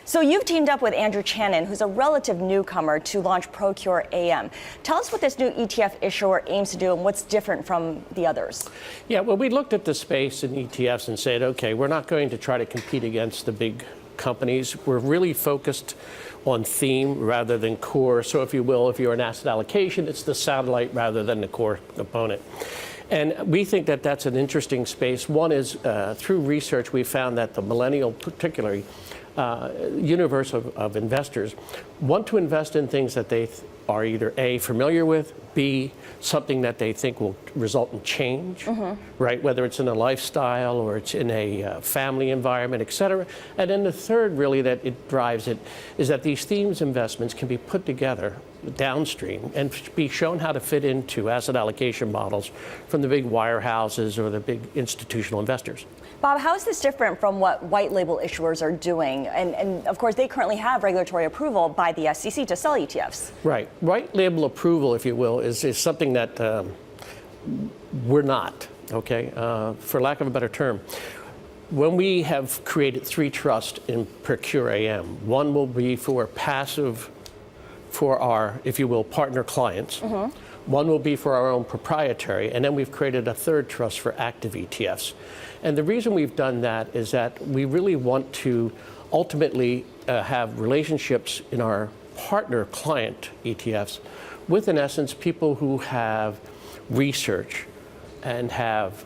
So you've teamed up with Andrew Chanin, who's a relative newcomer, to launch Procure AM. Tell us what this new ETF issuer aims to do and what's different from the others. Yeah, well, we looked at the space in ETFs and said, okay, we're not going to try to compete against the big companies. We're really focused on theme rather than core. So if you will, if you're an asset allocation, it's the satellite rather than the core component. And we think that that's an interesting space. One is through research, we found that the millennial, particularly, universe of investors want to invest in things that they are either A, familiar with, B, something that they think will result in change, right? Whether it's in a lifestyle or it's in a family environment, et cetera. And then the third, really, that it drives it is that these themes investments can be put together downstream and be shown how to fit into asset allocation models from the big wirehouses or the big institutional investors. Bob, how is this different from what white label issuers are doing? And of course, they currently have regulatory approval by the SEC to sell ETFs. Right. White label approval, if you will, is something that we're not, okay? For lack of a better term. When we have created 3 trusts in Procure AM, one will be for passive for our, if you will, partner clients. One will be for our own proprietary, and then we've created a 3rd trust for active ETFs. And the reason we've done that is that we really want to ultimately have relationships in our partner client ETFs with, in essence, people who have research and have,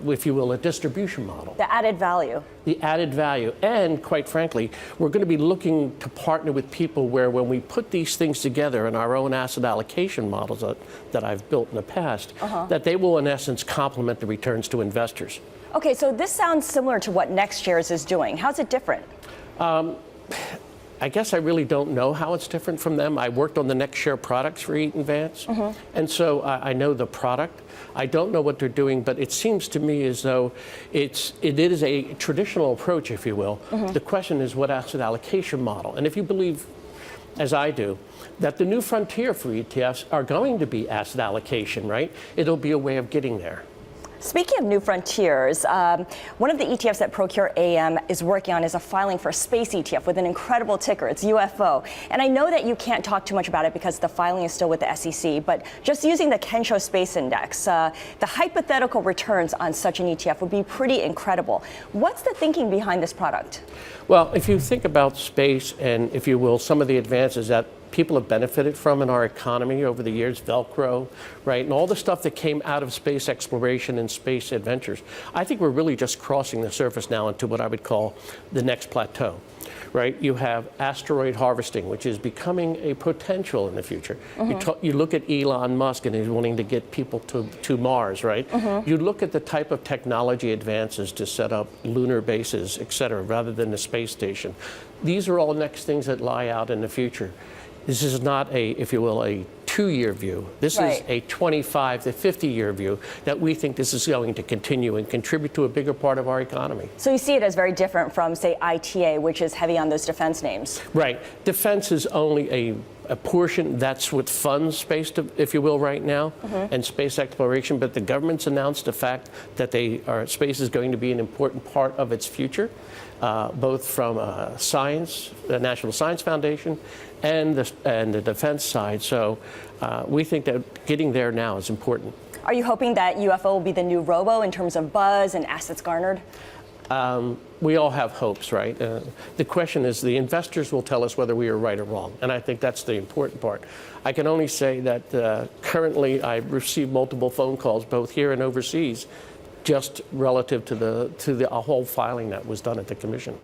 if you will, a distribution model. The added value. The added value. And quite frankly, we're going to be looking to partner with people where when we put these things together in our own asset allocation models that I've built in the past, that they will, in essence, complement the returns to investors. Okay, so this sounds similar to what NextShares is doing. How's it different? I guess I really don't know how it's different from them. I worked on the NextShare products for Eaton Vance, and so I know the product. I don't know what they're doing, but it seems to me as though it is a traditional approach, if you will. The question is what asset allocation model. And if you believe, as I do, that the new frontier for ETFs are going to be asset allocation, right? It'll be a way of getting there. Speaking of new frontiers, one of the ETFs that Procure AM is working on is a filing for a space ETF with an incredible ticker. It's UFO. And I know that you can't talk too much about it because the filing is still with the SEC, but just using the Kensho Space Index, the hypothetical returns on such an ETF would be pretty incredible. What's the thinking behind this product? Well, if you think about space and, if you will, some of the advances that people have benefited from in our economy over the years, Velcro, right, and all the stuff that came out of space exploration and space adventures. I think we're really just crossing the surface now into what I would call the next plateau, right? You have asteroid harvesting, which is becoming a potential in the future. You look at Elon Musk and he's wanting to get people to Mars, right? You look at the type of technology advances to set up lunar bases, et cetera, rather than the space station. These are all next things that lie out in the future. This is not a, if you will, a 2-year view. This is a 25 to 50-year view that we think this is going to continue and contribute to a bigger part of our economy. So you see it as very different from, say, ITA, which is heavy on those defense names. Right. Defense is only a portion that's what funds space, if you will, right now, and space exploration. But the government's announced the fact that space is going to be an important part of its future, both from science, the National Science Foundation, and the defense side. So we think that getting there now is important. Are you hoping that UFO will be the new robo in terms of buzz and assets garnered? We all have hopes, right? The question is, the investors will tell us whether we are right or wrong, and I think that's the important part. I can only say that currently I've received multiple phone calls, both here and overseas, just relative to the whole filing that was done at the commission.